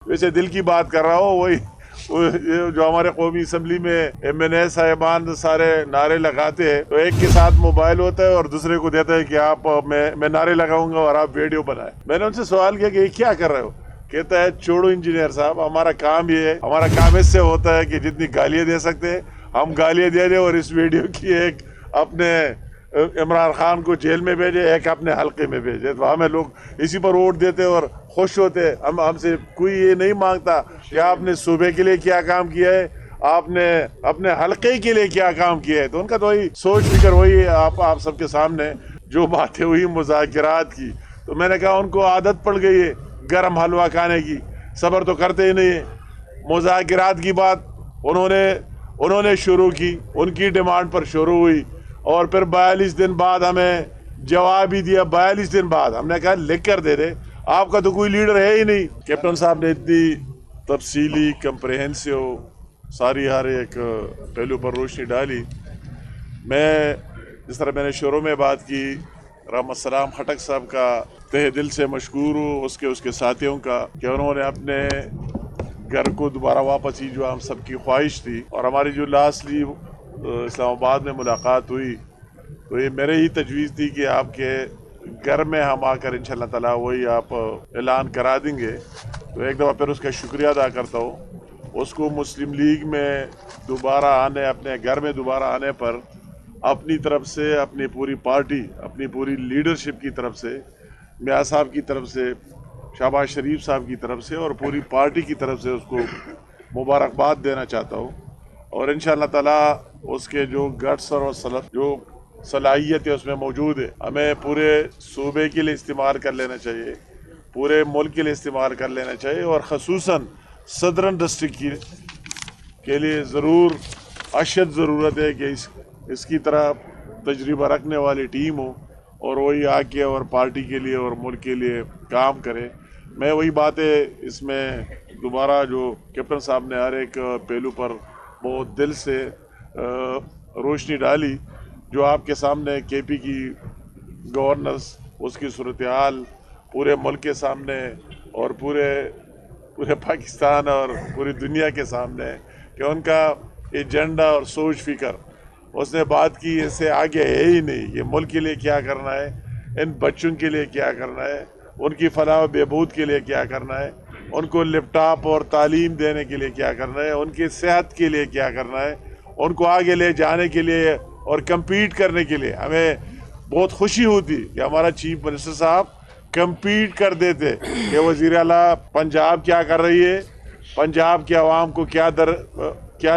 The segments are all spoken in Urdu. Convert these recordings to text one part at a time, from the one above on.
ویسے دل کی بات کر رہا ہوں. وہی جو ہمارے قومی اسمبلی میں MNA صاحبان سارے نعرے لگاتے ہیں، تو ایک کے ساتھ موبائل ہوتا ہے اور دوسرے کو دیتا ہے کہ آپ میں نعرے لگاؤں گا اور آپ ویڈیو بنائیں. میں نے ان سے سوال کیا کہ یہ کیا کر رہے ہو؟ کہتا ہے چھوڑو انجینئر صاحب، ہمارا کام یہ ہے، ہمارا کام اس سے ہوتا ہے کہ جتنی گالیاں دے سکتے ہیں ہم گالیاں دے دیں، اور اس ویڈیو کی ایک اپنے عمران خان کو جیل میں بھیجے، ایک اپنے حلقے میں بھیجے، تو ہمیں لوگ اسی پر ووٹ دیتے اور خوش ہوتے. ہم سے کوئی یہ نہیں مانگتا کہ آپ نے صوبے کے لیے کیا کام کیا ہے، آپ نے اپنے حلقے کے لیے کیا کام کیا ہے. تو ان کا تو وہی سوچ فکر وہی آپ سب کے سامنے جو باتیں ہوئی مذاکرات کی. تو میں نے کہا ان کو عادت پڑ گئی ہے گرم حلوہ کھانے کی، صبر تو کرتے ہی نہیں. مذاکرات کی بات انہوں نے شروع کی، ان کی ڈیمانڈ پر شروع ہوئی، اور پھر 42 دن بعد ہمیں جواب ہی دیا. 42 دن بعد ہم نے کہا لکھ کر دے دے، آپ کا تو کوئی لیڈر ہے ہی نہیں. کیپٹن صاحب نے اتنی تفصیلی کمپریہنسو ساری ہر ایک پہلو پر روشنی ڈالی. میں جس طرح میں نے شروع میں بات کی، رحمت السلام خٹک صاحب کا تہ دل سے مشکور ہوں، اس کے ساتھیوں کا، کہ انہوں نے اپنے گھر کو دوبارہ واپس ہی جو ہم سب کی خواہش تھی. اور ہماری جو لاسٹلی اسلام آباد میں ملاقات ہوئی، تو یہ میرے ہی تجویز تھی کہ آپ کے گھر میں ہم آ کر انشاءاللہ تعالیٰ وہی آپ اعلان کرا دیں گے. تو ایک دفعہ پھر اس کا شکریہ ادا کرتا ہوں. اس کو مسلم لیگ میں دوبارہ آنے، اپنے گھر میں دوبارہ آنے پر اپنی طرف سے، اپنی پوری پارٹی، اپنی پوری لیڈرشپ کی طرف سے، میاں صاحب کی طرف سے، شہباز شریف صاحب کی طرف سے، اور پوری پارٹی کی طرف سے اس کو مبارکباد دینا چاہتا ہوں. اور انشاءاللہ تعالیٰ اس کے جو گٹس اور جو صلاحیت ہے اس میں موجود ہے، ہمیں پورے صوبے کے لیے استعمال کر لینا چاہیے، پورے ملک کے لیے استعمال کر لینا چاہیے، اور خصوصاً صدرن ڈسٹرکٹ کے لیے اشد ضرورت ہے کہ اس کی طرح تجربہ رکھنے والی ٹیم ہو، اور وہی آ کے اور پارٹی کے لیے اور ملک کے لیے کام کرے. میں وہی باتیں اس میں دوبارہ جو کیپٹن صاحب نے ہر ایک پہلو پر بہت دل سے روشنی ڈالی، جو آپ کے سامنے KP کی گورننس، اس کی صورتحال پورے ملک کے سامنے اور پورے پاکستان اور پوری دنیا کے سامنے، کہ ان کا ایجنڈا اور سوچ فکر، اس نے بات کی اس سے آگے ہے ہی نہیں. یہ ملک کے لیے کیا کرنا ہے، ان بچوں کے لیے کیا کرنا ہے، ان کی فلاح و بہبود کے لیے کیا کرنا ہے، ان کو لیپ ٹاپ اور تعلیم دینے کے لیے کیا کرنا ہے، ان کی صحت کے لیے کیا کرنا ہے، ان کو آگے لے جانے کے لیے اور کمپیٹ کرنے کے لیے. ہمیں بہت خوشی ہوتی کہ ہمارا چیف منسٹر صاحب کمپیٹ کر دیتے کہ وزیر اعلیٰ پنجاب کیا کر رہی ہے، پنجاب کے عوام کو کیا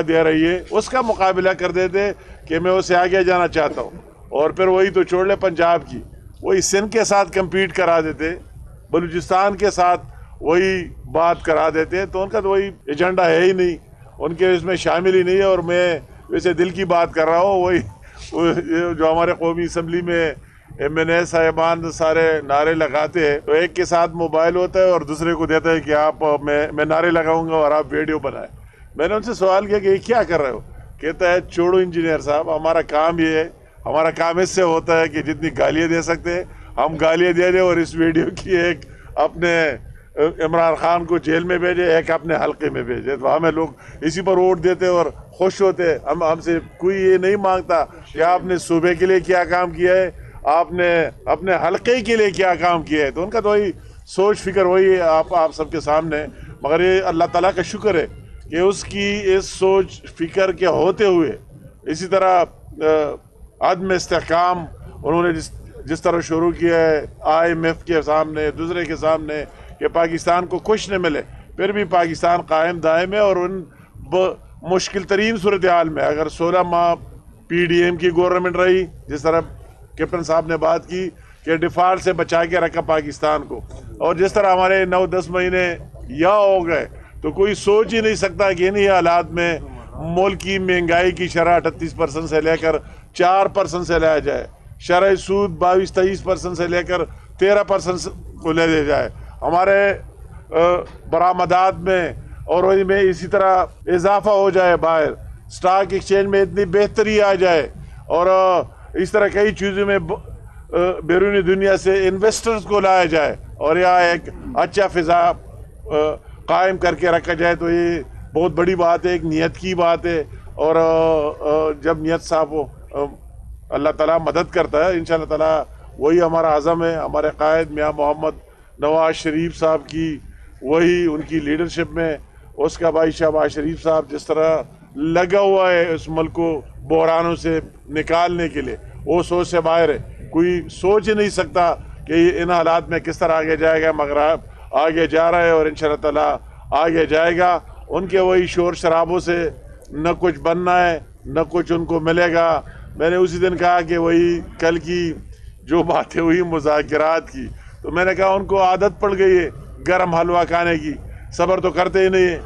دے رہی ہے، اس کا مقابلہ کر دیتے کہ میں اسے آگے جانا چاہتا ہوں. اور پھر وہی تو چھوڑ لے پنجاب کی، وہی سندھ کے ساتھ کمپیٹ کرا دیتے، بلوچستان کے ساتھ وہی بات کرا دیتے. تو ان کا تو وہی ایجنڈا ہے ہی نہیں، ان کے اس میں شامل ہی نہیں ہے. اور میں ویسے دل کی بات کر رہا ہوں. وہی جو ہمارے قومی اسمبلی میں MNA صاحبان سارے نعرے لگاتے ہیں، تو ایک کے ساتھ موبائل ہوتا ہے اور دوسرے کو دیتا ہے کہ آپ میں نعرے لگاؤں گا اور آپ ویڈیو بنائیں. میں نے ان سے سوال کیا کہ یہ کیا کر رہے ہو؟ کہتا ہے چھوڑو انجینئر صاحب، ہمارا کام یہ ہے، ہمارا کام اس سے ہوتا ہے کہ جتنی گالیاں دے سکتے ہیں ہم گالیاں دے دیں، اور اس ویڈیو کی ایک اپنے عمران خان کو جیل میں بھیجے، ایک اپنے حلقے میں بھیجے، تو ہمیں لوگ اسی پر ووٹ دیتے اور خوش ہوتے. ہم سے کوئی یہ نہیں مانگتا کہ آپ نے صوبے کے لیے کیا کام کیا ہے، آپ نے اپنے حلقے کے لیے کیا کام کیا ہے. تو ان کا تو وہی سوچ فکر وہی آپ سب کے سامنے. مگر یہ اللہ تعالیٰ کا شکر ہے کہ اس کی اس سوچ فکر کے ہوتے ہوئے اسی طرح عدم استحکام انہوں نے جس طرح شروع کیا ہے IMF کے سامنے، دوسرے کے سامنے، کہ پاکستان کو کچھ نہ ملے، پھر بھی پاکستان قائم دائم ہے. اور ان مشکل ترین صورتحال میں اگر 16 ماہ PDM کی گورنمنٹ رہی، جس طرح کیپٹن صاحب نے بات کی کہ ڈیفالٹ سے بچا کے رکھا پاکستان کو، اور جس طرح ہمارے 9-10 مہینے یا ہو گئے، تو کوئی سوچ ہی نہیں سکتا کہ انہی حالات میں ملک کی مہنگائی کی شرح 38% سے لے کر 4% سے لایا جائے، شرح سود 22-23% سے لے کر 13% کو لے دیا جائے، ہمارے برآمدات میں اور ان میں اسی طرح اضافہ ہو جائے، باہر سٹاک ایکسچینج میں اتنی بہتری آ جائے، اور اس طرح کئی چیزوں میں بیرونی دنیا سے انویسٹرز کو لایا جائے، اور یہاں ایک اچھا فضا قائم کر کے رکھا جائے تو یہ بہت بڑی بات ہے, ایک نیت کی بات ہے. اور جب نیت صاف ہو اللہ تعالیٰ مدد کرتا ہے انشاءاللہ تعالیٰ. وہی ہمارا عزم ہے. ہمارے قائد میاں محمد نواز شریف صاحب کی وہی ان کی لیڈرشپ میں اس کا بھائی شہباز شریف صاحب جس طرح لگا ہوا ہے اس ملک کو بحرانوں سے نکالنے کے لیے, وہ سوچ سے باہر ہے. کوئی سوچ ہی نہیں سکتا کہ ان حالات میں کس طرح آگے جائے گا, مگر آگے جا رہا ہے اور انشاءاللہ تعالیٰ آگے جائے گا. ان کے وہی شور شرابوں سے نہ کچھ بننا ہے نہ کچھ ان کو ملے گا. میں نے اسی دن کہا کہ وہی کل کی جو باتیں ہوئی مذاکرات کی, تو میں نے کہا ان کو عادت پڑ گئی ہے گرم حلوہ کھانے کی, صبر تو کرتے ہی نہیں ہیں.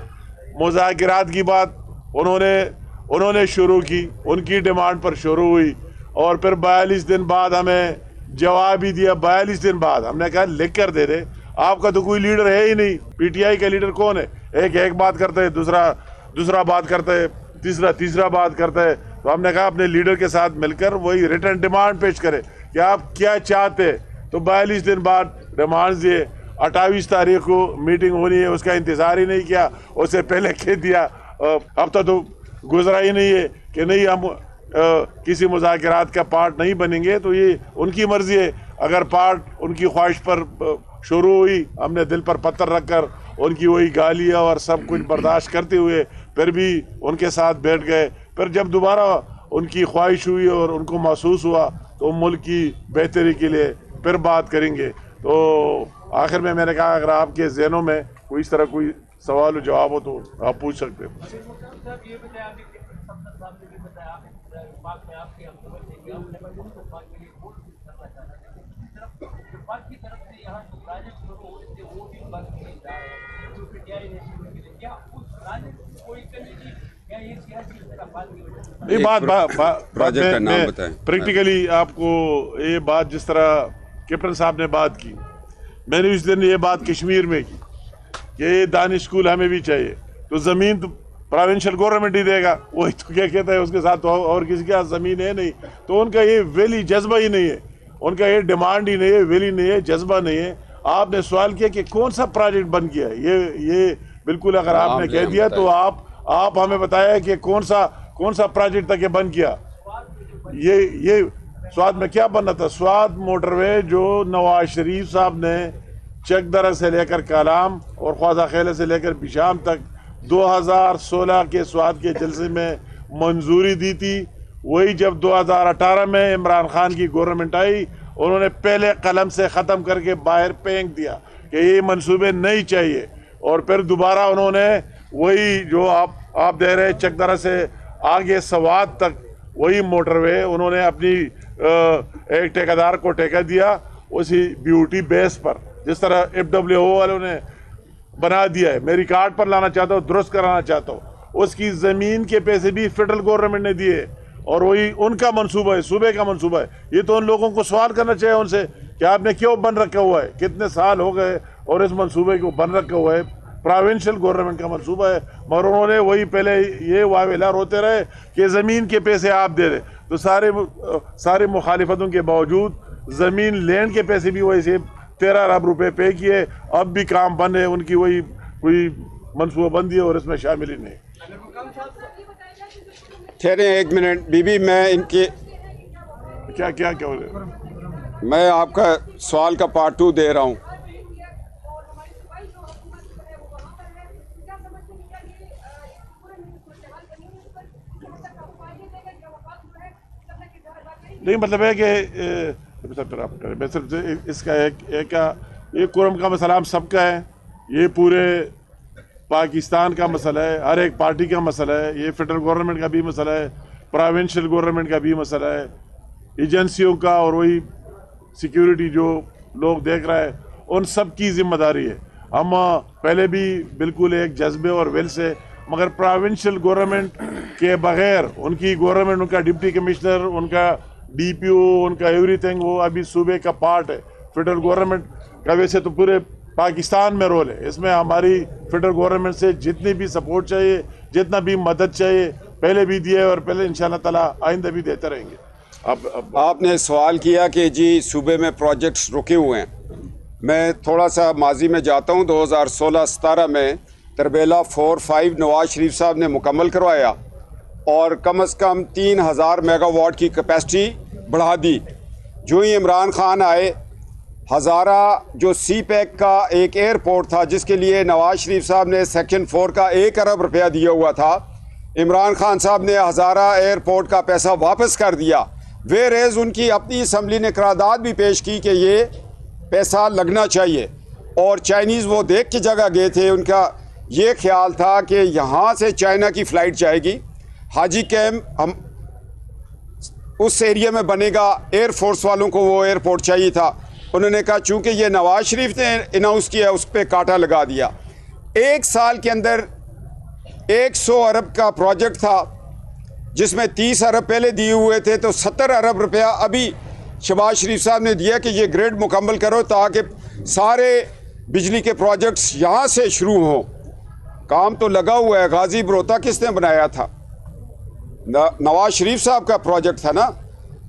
مذاکرات کی بات انہوں نے شروع کی, ان کی ڈیمانڈ پر شروع ہوئی اور پھر 42 دن بعد ہمیں جواب ہی دیا. 42 دن بعد ہم نے کہا لکھ کر دے دے, آپ کا تو کوئی لیڈر ہے ہی نہیں. پی ٹی آئی کا لیڈر کون ہے؟ ایک بات کرتا ہے, دوسرا بات کرتا ہے, تیسرا بات کرتا ہے. تو ہم نے کہا اپنے لیڈر کے ساتھ مل کر وہی ریٹن ڈیمانڈ پیش کرے کہ آپ کیا چاہتے. تو 42 دن بعد ڈیمانڈ دیے. 28 تاریخ کو میٹنگ ہونی ہے, اس کا انتظار ہی نہیں کیا, اس سے پہلے کہہ دیا. اب تو گزرا ہی نہیں ہے کہ نہیں ہم کسی مذاکرات کا پارٹ نہیں بنیں گے. تو یہ ان کی مرضی ہے. اگر پارٹ ان کی خواہش پر شروع ہوئی, ہم نے دل پر پتھر رکھ کر ان کی وہی گالیاں اور سب کچھ برداشت کرتے ہوئے پھر بھی ان کے ساتھ بیٹھ گئے. پھر جب دوبارہ ان کی خواہش ہوئی اور ان کو محسوس ہوا تو ملک کی بہتری کے لیے پھر بات کریں گے. تو آخر میں نے کہا اگر آپ کے ذہنوں میں کوئی اس طرح کوئی سوال و جواب ہو تو آپ پوچھ سکتے ہیں. یہ بات پریکٹیکلی آپ کو یہ بات جس طرح کیپٹن صاحب نے بات کی, میں نے اس دن یہ بات کشمیر میں کی کہ یہ دانش اسکول ہمیں بھی چاہیے. تو زمین تو پروونشل گورنمنٹ ہی دے گا, وہی تو کیا کہتا ہے اس کے ساتھ اور کسی کے ہاتھ زمین ہے نہیں. تو ان کا یہ ویلی جذبہ ہی نہیں ہے, ان کا یہ ڈیمانڈ ہی نہیں ہے, ویلی نہیں ہے, جذبہ نہیں ہے. آپ نے سوال کیا کہ کون سا پروجیکٹ بن گیا ہے, یہ بالکل اگر آپ نے کہہ دیا تو آپ ہمیں بتایا کہ کون سا پروجیکٹ تک یہ بن کیا. یہ سوات میں کیا بننا تھا؟ سوات موٹر وے جو نواز شریف صاحب نے چک درہ سے لے کر کالام اور خواجہ خیلے سے لے کر پیشام تک 2016 کے سوات کے جلسے میں منظوری دی تھی. وہی جب 2018 میں عمران خان کی گورنمنٹ آئی, انہوں نے پہلے قلم سے ختم کر کے باہر پھینک دیا کہ یہ منصوبے نہیں چاہیے. اور پھر دوبارہ انہوں نے وہی جو آپ دے رہے چک درہ سے آگے سوات تک وہی موٹر وے انہوں نے اپنی ایک ٹھیکیدار کو ٹھیکہ دیا اسی بیوٹی بیس پر, جس طرح FWO والوں نے بنا دیا ہے. میں ریکارڈ پر لانا چاہتا ہوں, درست کرانا چاہتا ہوں. اس کی زمین کے پیسے بھی فیڈرل گورنمنٹ نے دیے اور وہی ان کا منصوبہ ہے, صوبے کا منصوبہ ہے. یہ تو ان لوگوں کو سوال کرنا چاہیے ان سے کہ آپ نے کیوں بن رکھا ہوا ہے, کتنے سال ہو گئے اور اس منصوبے کو بن رکھا ہوا ہے. پروونشل گورنمنٹ کا منصوبہ ہے, مگر انہوں نے وہی پہلے یہ واویلا روتے رہے کہ زمین کے پیسے آپ دے رہے. تو سارے مخالفتوں کے باوجود زمین لینڈ کے پیسے بھی وہی سے 13 ارب روپے پے کیے. اب بھی کام بن ہے, ان کی وہی کوئی منصوبہ بندی ہے اور اس میں شامل ہی نہیں. ٹھہریں ایک منٹ بی بی, میں ان کے کیا ہو رہا ہے؟ میں آپ کا سوال کا پارٹ 2 دے رہا ہوں. نہیں مطلب ہے کہ اس کا ایک قرم کا مسئلہ ہم سب کا ہے, یہ پورے پاکستان کا مسئلہ ہے, ہر ایک پارٹی کا مسئلہ ہے. یہ فیڈرل گورنمنٹ کا بھی مسئلہ ہے, پروونشل گورنمنٹ کا بھی مسئلہ ہے, ایجنسیوں کا اور وہی سیکیورٹی جو لوگ دیکھ رہا ہے ان سب کی ذمہ داری ہے. ہم پہلے بھی بالکل ایک جذبے اور ویل سے, مگر پروونشل گورنمنٹ کے بغیر ان کی گورنمنٹ, ان کا ڈپٹی کمشنر, ان کا DPO, ان کا ایوری تھنگ وہ ابھی صوبے کا پارٹ ہے. فیڈرل گورنمنٹ کا ویسے تو پورے پاکستان میں رول ہے, اس میں ہماری فیڈرل گورنمنٹ سے جتنی بھی سپورٹ چاہیے, جتنا بھی مدد چاہیے, پہلے بھی دیے اور پہلے انشاءاللہ تعالیٰ آئندہ بھی دیتے رہیں گے. آپ نے سوال کیا کہ جی صوبے میں پروجیکٹس رکے ہوئے ہیں, میں تھوڑا سا ماضی میں جاتا ہوں. 2016-17 میں تربیلا 4-5 نواز شریف صاحب نے مکمل کروایا اور کم از کم 3000 میگا واٹ کی کیپیسٹی بڑھا دی. جو ہی عمران خان آئے، ہزارہ جو سی پیک کا ایک ایئرپورٹ تھا جس کے لیے نواز شریف صاحب نے سیکشن 4 کا 1 ارب روپیہ دیا ہوا تھا، عمران خان صاحب نے ہزارہ ایئرپورٹ کا پیسہ واپس کر دیا. ویئرز ان کی اپنی اسمبلی نے قرارداد بھی پیش کی کہ یہ پیسہ لگنا چاہیے، اور چائنیز وہ دیکھ کے جگہ گئے تھے. ان کا یہ خیال تھا کہ یہاں سے چائنا کی فلائٹ جائے گی، حاجی کیمپ ہم اس ایریا میں بنے گا. ایئر فورس والوں کو وہ ایئرپورٹ چاہیے تھا. انہوں نے کہا چونکہ یہ نواز شریف نے اناؤنس کیا اس پہ کانٹا لگا دیا. 1 سال کے اندر 100 ارب کا پروجیکٹ تھا جس میں 30 ارب پہلے دیے ہوئے تھے، تو 70 ارب روپیہ ابھی شہباز شریف صاحب نے دیا کہ یہ گریڈ مکمل کرو تاکہ سارے بجلی کے پروجیکٹس یہاں سے شروع ہوں. کام تو لگا ہوا ہے. غازی بروتا کس نے بنایا تھا؟ نواز شریف صاحب کا پروجیکٹ تھا نا.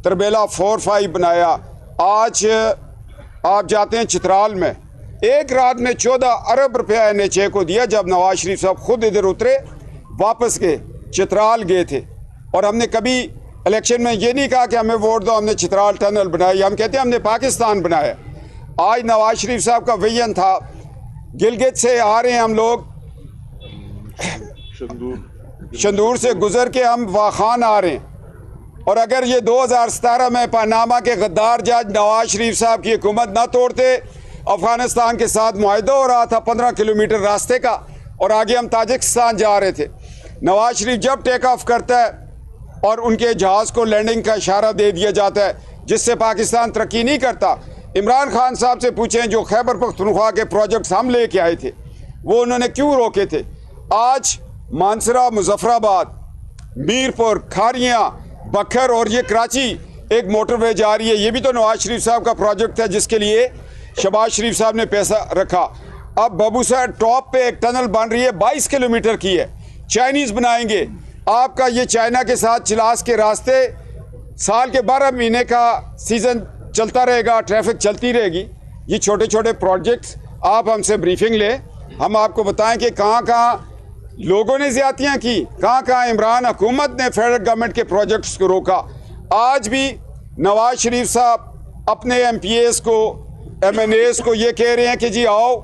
تربیلا 4-5 بنایا. آج آپ جاتے ہیں چترال میں، ایک رات میں 14 ارب روپیہ NHA کو دیا. جب نواز شریف صاحب خود ادھر اترے، واپس گئے، چترال گئے تھے. اور ہم نے کبھی الیکشن میں یہ نہیں کہا کہ ہمیں ووٹ دو، ہم نے چترال ٹنل بنائی. ہم کہتے ہیں ہم نے پاکستان بنایا. آج نواز شریف صاحب کا ویژن تھا. گلگت سے آ رہے ہیں ہم لوگ، شندور سے گزر کے ہم واخان آ رہے ہیں، اور اگر یہ 2017 میں پاناما کے غدار جج نواز شریف صاحب کی حکومت نہ توڑتے، افغانستان کے ساتھ معاہدہ ہو رہا تھا 15 کلومیٹر راستے کا، اور آگے ہم تاجکستان جا رہے تھے. نواز شریف جب ٹیک آف کرتا ہے اور ان کے جہاز کو لینڈنگ کا اشارہ دے دیا جاتا ہے جس سے پاکستان ترقی نہیں کرتا. عمران خان صاحب سے پوچھیں جو خیبر پختونخوا کے پروجیکٹس ہم لے کے آئے تھے وہ انہوں نے کیوں روکے تھے. آج مانسرا، مظفر آباد، میرپور، کھاریاں، بکھر اور یہ کراچی ایک موٹر وے جا رہی ہے. یہ بھی تو نواز شریف صاحب کا پروجیکٹ ہے جس کے لیے شہباز شریف صاحب نے پیسہ رکھا. اب بابو صاحب ٹاپ پہ ایک ٹنل بن رہی ہے 22 کلومیٹر کی ہے، چائنیز بنائیں گے. آپ کا یہ چائنا کے ساتھ چلاس کے راستے سال کے 12 مہینے کا سیزن چلتا رہے گا، ٹریفک چلتی رہے گی. یہ چھوٹے چھوٹے پروجیکٹس آپ ہم سے بریفنگ لیں، ہم آپ کو بتائیں کہ کہاں کہاں لوگوں نے زیادتیاں کی، کہاں کہاں عمران حکومت نے فیڈرل گورنمنٹ کے پروجیکٹس کو روکا. آج بھی نواز شریف صاحب اپنے MPAs کو، MNAs کو یہ کہہ رہے ہیں کہ جی آؤ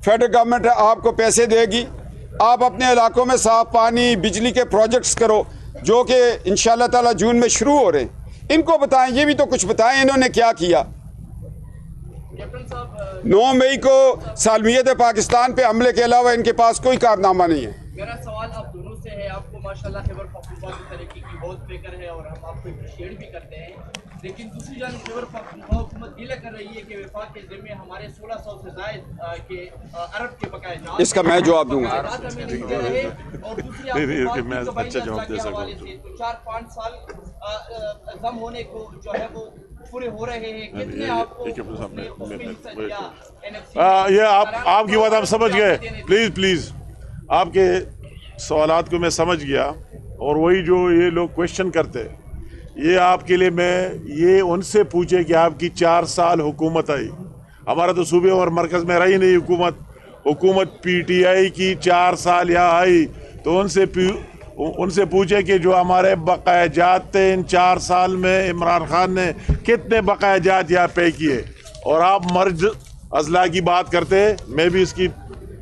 فیڈرل گورنمنٹ آپ کو پیسے دے گی، آپ اپنے علاقوں میں صاف پانی، بجلی کے پروجیکٹس کرو جو کہ انشاءاللہ تعالی جون میں شروع ہو رہے ہیں. ان کو بتائیں، یہ بھی تو کچھ بتائیں انہوں نے کیا کیا. 9 مئی کو سالمیت پاکستان پہ حملے کے علاوہ ان کے پاس کوئی کارنامہ نہیں ہے. میرا سوال آپ دونوں سے ہے. آپ کو ماشاءاللہ خیبر پختونخوا کی ترقی کی بہت فکر ہے اور ہم آپ کو اپریشیٹ بھی کرتے ہیں، لیکن دوسری جانب خیبر پختونخوا حکومت گلہ کر رہی ہے کہ وفاق کے ذمے ہمارے 1600 سے زائد کے ارب کے بقایا جات، اس کا میں جواب دوں گا. اور دوسری آپ اچھا جواب دے سکتا ہوں. تو 4-5 سال ضم ہونے کو جو ہے وہ پورے ہو رہے ہیں. کتنے آپ کو یہ آپ کی بات ہم سمجھ گئے. پلیز آپ کے سوالات کو میں سمجھ گیا، اور وہی جو یہ لوگ کوشچن کرتے یہ آپ کے لیے میں یہ ان سے پوچھے کہ آپ کی 4 سال حکومت آئی، ہمارا تو صوبے اور مرکز میں رہی نہیں حکومت PTI کی 4 سال یہاں آئی، تو ان سے پوچھے کہ جو ہمارے بقایا جات تھے ان 4 سال میں عمران خان نے کتنے بقایا جات یہاں پے کیے. اور آپ مرج اضلاع کی بات کرتے، میں بھی اس کی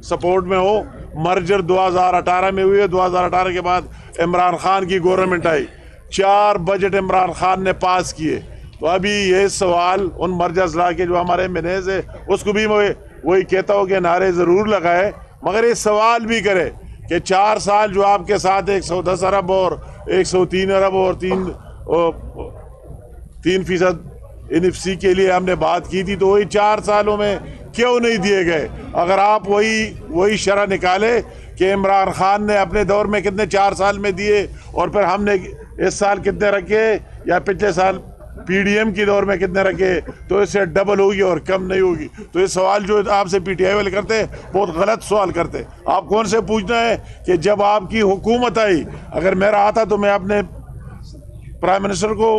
سپورٹ میں ہوں. مرجر 2018 میں ہوئی ہے، 2018 کے بعد عمران خان کی گورنمنٹ آئی، 4 بجٹ عمران خان نے پاس کیے. تو ابھی یہ سوال ان مرج اضلاع کے جو ہمارے MNAs ہے اس کو بھی میں وہی کہتا ہوں کہ نعرے ضرور لگائے، مگر یہ سوال بھی کرے کہ 4 سال جو آپ کے ساتھ 110 ارب اور 103 ارب اور 3% NFC کے لیے ہم نے بات کی تھی، تو وہی 4 سالوں میں کیوں نہیں دیے گئے. اگر آپ وہی شرح نکالے کہ عمران خان نے اپنے دور میں کتنے 4 سال میں دیے اور پھر ہم نے اس سال کتنے رکھے یا پچھلے سال PDM کی دور میں کتنے رکھے، تو اس سے ڈبل ہوگی اور کم نہیں ہوگی. تو یہ سوال جو آپ سے PTI والے کرتے بہت غلط سوال کرتے. آپ کون سے پوچھنا ہے کہ جب آپ کی حکومت آئی، اگر میرا آتا تو میں اپنے پرائم منسٹر کو